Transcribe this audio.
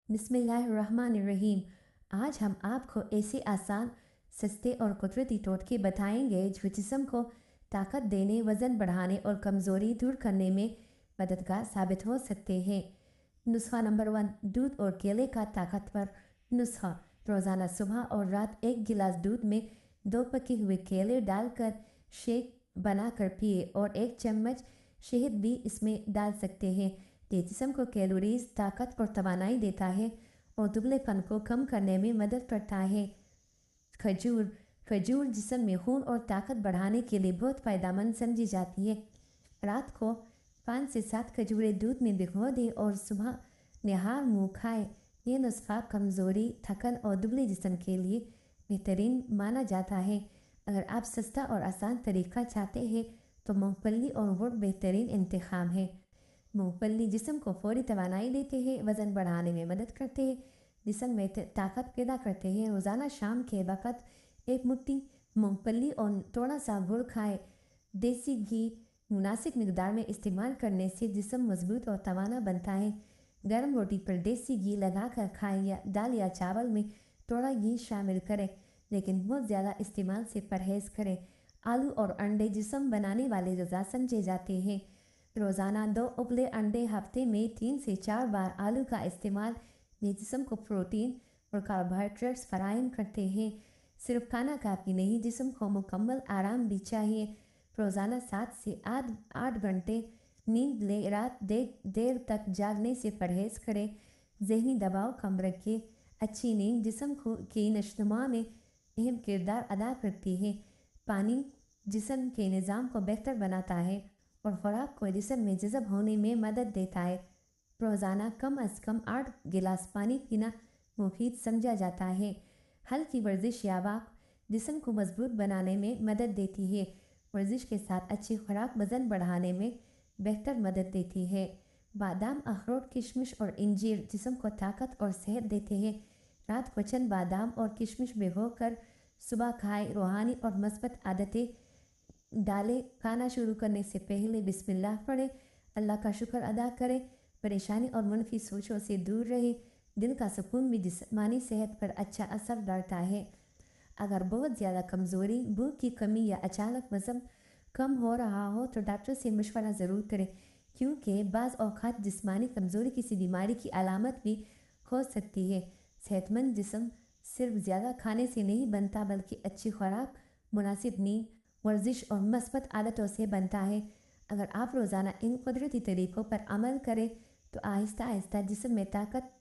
बिस्मिल्लाहिर्रहमानिर्रहीम। आज हम आपको ऐसे आसान, सस्ते और कुदरती टोटके बताएंगे जो जिस्म को ताकत देने, वज़न बढ़ाने और कमज़ोरी दूर करने में मददगार साबित हो सकते हैं। नुस्खा नंबर 1, दूध और केले का ताकतवर नुस्खा। रोज़ाना सुबह और रात 1 गिलास दूध में 2 पके हुए केले डालकर शेक बनाकर पिए और 1 चम्मच शहद भी इसमें डाल सकते हैं। ये जिस्म को कैलोरीज, ताकत और तवानाई देता है और दुबलेपन को कम करने में मदद करता है। खजूर खजूर जिस्म में खून और ताकत बढ़ाने के लिए बहुत फ़ायदेमंद समझी जाती है। रात को 5 से 7 खजूरें दूध में भिगो दें और सुबह निहार मुँह खाएं। ये नुस्खा कमज़ोरी, थकन और दुबले जिस्म के लिए बेहतरीन माना जाता है। अगर आप सस्ता और आसान तरीका चाहते हैं तो मूंगफली और गुड़ बेहतरीन इंतखाब है। मूंगफली जिस्म को फौरी तवानाई देते हैं, वज़न बढ़ाने में मदद करते हैं, जिस्म में ताकत पैदा करते हैं। रोज़ाना शाम के वक़्त 1 मुट्ठी मूंगफली और थोड़ा सा गुड़ खाएं। देसी घी मुनासिब मिकदार में इस्तेमाल करने से जिस्म मजबूत और तवाना बनता है। गर्म रोटी पर देसी घी लगाकर खाएं या दाल या चावल में थोड़ा घी शामिल करें, लेकिन बहुत ज़्यादा इस्तेमाल से परहेज़ करें। आलू और अंडे जिस्म बनाने वाले ग़िज़ा समझे जाते हैं। रोज़ाना 2 उबले अंडे, हफ्ते में 3 से 4 बार आलू का इस्तेमाल ये जिस्म को प्रोटीन और कार्बोहाइड्रेट्स फराहम करते हैं। सिर्फ खाना काफ़ी नहीं, जिस्म को मुकम्मल आराम भी चाहिए। रोज़ाना 7 से 8 घंटे नींद लें। रात देर तक जागने से परहेज़ करें। ज़हनी दबाव कम रखें। अच्छी नींद जिस्म की नशोनुमा में अहम किरदार अदा करती है। पानी जिस्म के निज़ाम को बेहतर बनाता है और ख़ुराक को जिस्म में जज़ब होने में मदद देता है। रोज़ाना कम अज़ कम 8 गिलास पानी पीना मुफीद समझा जाता है। हल्की वर्जिश या वॉक जिस्म को मजबूत बनाने में मदद देती है। वर्जिश के साथ अच्छी खुराक वज़न बढ़ाने में बेहतर मदद देती है। बादाम, अखरोट, किशमिश और इंजीर जिस्म को ताकत और सेहत देते हैं। रात को चंद बादाम और किशमिश भिगोकर सुबह खाएं। रूहानी और मस्बत आदतें डालें। खाना शुरू करने से पहले बिस्मिल्लाह पढ़ें। अल्लाह का शुक्र अदा करें। परेशानी और मनफी सोचों से दूर रहें। दिल का सुकून भी जिस्मानी सेहत पर अच्छा असर डालता है। अगर बहुत ज़्यादा कमज़ोरी, भूख की कमी या अचानक वज़न कम हो रहा हो तो डॉक्टर से मशवरा ज़रूर करें, क्योंकि बाज़ औक़ात जिस्मानी कमज़ोरी किसी बीमारी की अलामत भी हो सकती है। सेहतमंद जिस्म सिर्फ ज़्यादा खाने से नहीं बनता, बल्कि अच्छी खुराक, मुनासिब नींद, वर्जिश और मस्बत आदतों से बनता है। अगर आप रोज़ाना इन कुदरती तरीक़ों पर अमल करें तो आहिस्ता आहिस्ता जिस्म में ताकत